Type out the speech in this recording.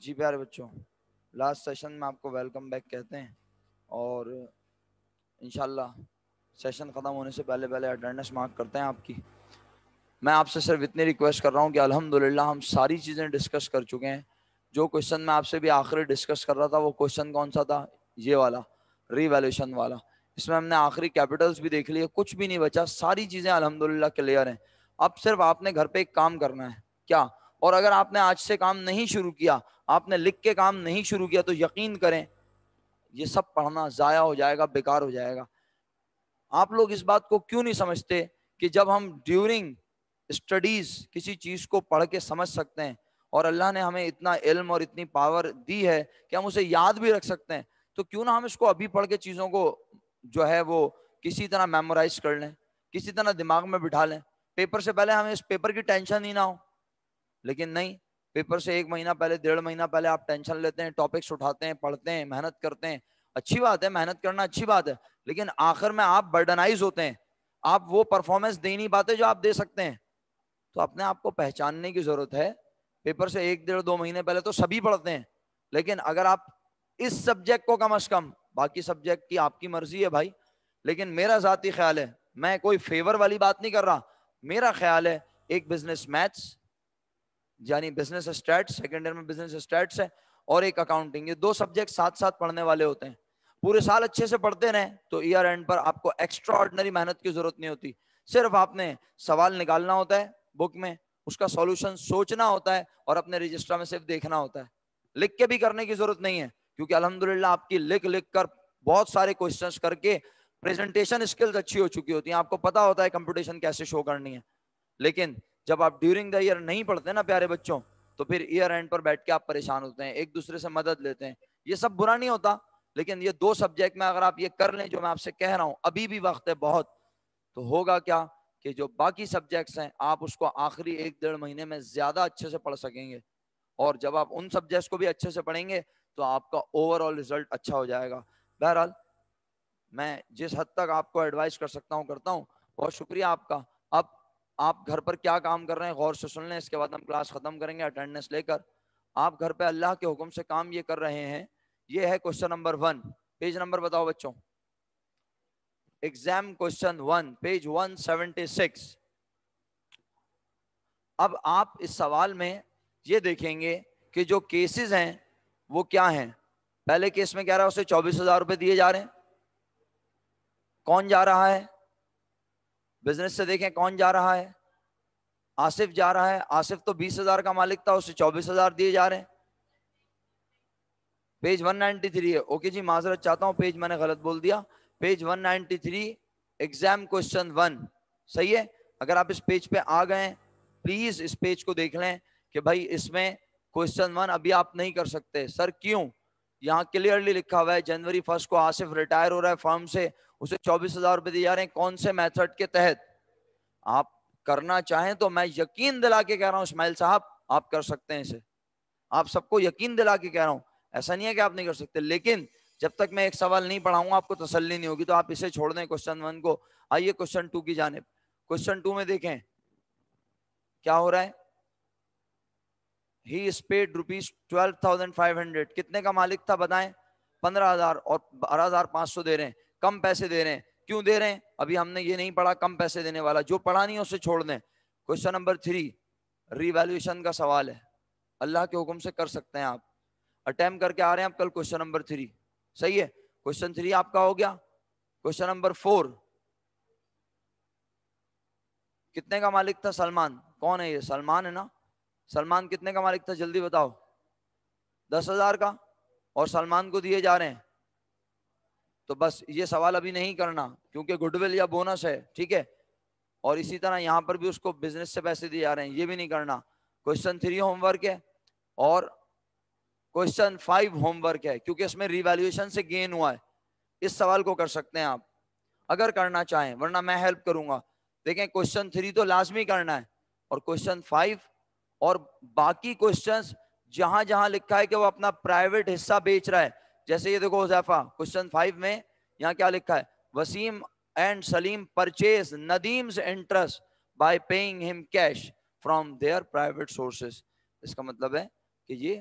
جی پیارے بچوں، last session میں آپ کو ویلکم بیک کہتے ہیں، اور انشاءاللہ سیشن ختم ہونے سے پہلے اٹینڈنس مارک کرتے ہیں آپ کی۔ میں آپ سے صرف اتنی ریکویسٹ کر رہا ہوں کہ الحمدللہ ہم ساری چیزیں ڈسکس کر چکے ہیں۔ جو کوشچن میں آپ سے بھی آخری ڈسکس کر رہا تھا وہ کوشچن کون سا تھا؟ یہ والا، ری ویلیوشن والا۔ اس میں ہم نے آخری کیپٹلز بھی دیکھ لیے، کچھ بھی نہیں بچا، ساری چیزیں الحمدللہ کلیئر ہیں۔ اب صرف آپ نے گھر پہ ایک کام کرنا ہے، کیا؟ اور اگر آپ نے آج سے کام نہیں شروع کیا، آپ نے لکھ کے کام نہیں شروع کیا، تو یقین کریں یہ سب پڑھنا ضائع ہو جائے گا، بیکار ہو جائے گا۔ آپ لوگ اس بات کو کیوں نہیں سمجھتے کہ جب ہم ڈیورنگ اسٹڈیز کسی چیز کو پڑھ کے سمجھ سکتے ہیں، اور اللہ نے ہمیں اتنا علم اور اتنی پاور دی ہے کہ ہم اسے یاد بھی رکھ سکتے ہیں، تو کیوں نہ ہم اس کو ابھی پڑھ کے چیزوں کو جو ہے وہ کسی طرح میمورائز کر لیں، کسی طرح دماغ میں بٹھا لیں، پیپر سے پہلے ہمیں اس پیپر کی ٹینشن ہی نہ ہو۔ لیکن نہیں، پیپر سے 1 مہینہ پہلے، 1.5 مہینہ پہلے آپ ٹینشن لیتے ہیں، ٹاپکس اٹھاتے ہیں، پڑھتے ہیں، محنت کرتے ہیں۔ اچھی بات ہے، محنت کرنا اچھی بات ہے، لیکن آخر میں آپ برڈنائز ہوتے ہیں، آپ وہ پرفارمنس دے نہیں پاتے جو آپ دے سکتے ہیں۔ تو اپنے آپ کو پہچاننے کی ضرورت ہے۔ پیپر سے 1 1.5 2 مہینے پہلے تو سبھی پڑھتے ہیں، لیکن اگر آپ اس سبجیکٹ کو کم از کم، باقی سبجیکٹ کی آپ کی مرضی ہے بھائی، لیکن میرا ذاتی خیال ہے، میں کوئی فیور والی بات نہیں کر رہا، میرا خیال ہے ایک بزنس میتھس یعنی بزنس اسٹیٹس، سیکنڈ ایئر میں بزنس اسٹیٹس ہے، اور ایک اکاؤنٹنگ، یہ 2 سبجیکٹ ساتھ ساتھ پڑھنے والے ہوتے ہیں۔ پورے سال اچھے سے پڑھتے رہیں تو ایئر اینڈ پر آپ کو ایکسٹرا آرڈنری محنت کی ضرورت نہیں ہوتی۔ صرف آپ نے سوال نکالنا ہوتا ہے بک میں، اس کا سولوشن سوچنا ہوتا ہے، اور اپنے رجسٹر میں صرف دیکھنا ہوتا ہے۔ لکھ کے بھی کرنے کی ضرورت نہیں ہے، کیونکہ الحمدللہ آپ کی لکھ کر بہت سارے کوشچنس کر کے پریزنٹیشن اسکلز اچھی ہو چکی ہوتی ہیں، آپ کو پتا ہوتا ہے کمپٹیشن کیسے شو کرنی ہے۔ لیکن جب آپ ڈیورنگ دا ایئر نہیں پڑھتے نا پیارے بچوں، تو پھر ایئر اینڈ پر بیٹھ کے آپ پریشان ہوتے ہیں، ایک دوسرے سے مدد لیتے ہیں۔ یہ سب برا نہیں ہوتا، لیکن یہ 2 سبجیکٹ میں اگر آپ یہ کر لیں جو میں آپ سے کہہ رہا ہوں، ابھی بھی وقت ہے بہت، تو ہوگا کیا کہ جو باقی سبجیکٹس ہیں آپ اس کو آخری 1 1.5 مہینے میں زیادہ اچھے سے پڑھ سکیں گے، اور جب آپ ان سبجیکٹس کو بھی اچھے سے پڑھیں گے تو آپ کا اوور آل ریزلٹ اچھا ہو جائے گا۔ بہرحال میں جس حد تک آپ کو ایڈوائز کر سکتا ہوں کرتا ہوں، بہت شکریہ آپ کا۔ اب آپ گھر پر کیا کام کر رہے ہیں غور سے سن لیں، اس کے بعد ہم کلاس ختم کریں گے اٹینڈنس لے کر۔ آپ گھر پہ اللہ کے حکم سے کام یہ کر رہے ہیں، یہ ہے کوشچن نمبر 1، پیج نمبر بتاؤ بچوں، ایگزام کوشچن 1، پیج 176۔ اب آپ اس سوال میں یہ دیکھیں گے کہ جو کیسز ہیں وہ کیا ہیں۔ پہلے کیس میں کہہ رہا ہے اسے 24,000 روپے دیے جا رہے ہیں، کون جا رہا ہے؟ بزنس سے دیکھیں کون جا رہا ہے؟ آصف جا رہا ہے۔ آصف تو 20,000 کا مالک تھا، اسے 24,000 دیے جا رہے ہیں۔ پیج 193 ہے، اوکے جی معذرت چاہتا ہوں، پیج میں نے غلط بول دیا، پیج 193 ایگزام کوشچن 1، صحیح ہے۔ اگر آپ اس پیج پہ آ گئے پلیز اس پیج کو دیکھ لیں کہ بھائی اس میں کوشچن 1 ابھی آپ نہیں کر سکتے۔ سر کیوں؟ یہاں کلیئرلی لکھا ہوا ہے جنوری 1 کو آصف ریٹائر ہو رہا ہے فرم سے، اسے 24,000 روپے دیے جا رہے ہیں، کون سے میتھڈ کے تحت؟ آپ کرنا چاہیں تو میں یقین دلا کے کہہ رہا ہوں اسماعیل صاحب آپ کر سکتے ہیں اسے، آپ سب کو یقین دلا کے کہہ رہا ہوں، ایسا نہیں ہے کہ آپ نہیں کر سکتے، لیکن جب تک میں ایک سوال نہیں پڑھاؤں گا آپ کو تسلی نہیں ہوگی، تو آپ اسے چھوڑ دیں کوشچن 1 کو۔ آئیے کوشچن 2 کی جانب۔ کوشچن 2 میں دیکھیں کیا ہو رہا ہے، ہی از پیڈ ₹12,500، کتنے کا مالک تھا بتائیں؟ 15,000، اور 12,500 دے رہے ہیں، کم پیسے دے رہے ہیں، کیوں دے رہے ہیں؟ ابھی ہم نے یہ نہیں پڑھا کم پیسے دینے والا، جو پڑھا نہیں ہے اسے چھوڑ دیں۔ کوشچن نمبر 3 ری ویلیویشن کا سوال ہے، اللہ کے حکم سے کر سکتے ہیں آپ، اٹیمپ کر کے آ رہے ہیں آپ کل کوشچن نمبر 3، صحیح ہے۔ کوشچن 3 آپ کا ہو گیا۔ کوشچن نمبر 4 کتنے کا مالک تھا؟ سلمان، کون ہے یہ؟ سلمان ہے نا؟ سلمان کتنے کا مالک تھا جلدی بتاؤ؟ 10,000 کا، اور سلمان کو دیے جا رہے ہیں، تو بس یہ سوال ابھی نہیں کرنا کیونکہ گڈ ول یا بونس ہے، ٹھیک ہے۔ اور اسی طرح یہاں پر بھی اس کو بزنس سے پیسے دیے جا رہے ہیں، یہ بھی نہیں کرنا۔ کوشچن 3 ہوم ورک ہے، اور کوشچن 5 ہوم ورک ہے، کیونکہ اس میں ریویلیویشن سے گین ہوا ہے، اس سوال کو کر سکتے ہیں آپ اگر کرنا چاہیں، ورنہ میں ہیلپ کروں گا۔ دیکھیں کوشچن 3 تو لازمی کرنا ہے، اور کوشچن 5 اور باقی کوشچنز جہاں جہاں لکھا ہے کہ وہ اپنا پرائیویٹ حصہ بیچ رہا ہے، جیسے یہ دیکھو حذیفہ کوشچن 5 میں یہاں کیا لکھا ہے، وسیم اینڈ سلیم پرچیز ندیم's interest by paying him cash from their private sources۔ اس کا مطلب ہے کہ یہ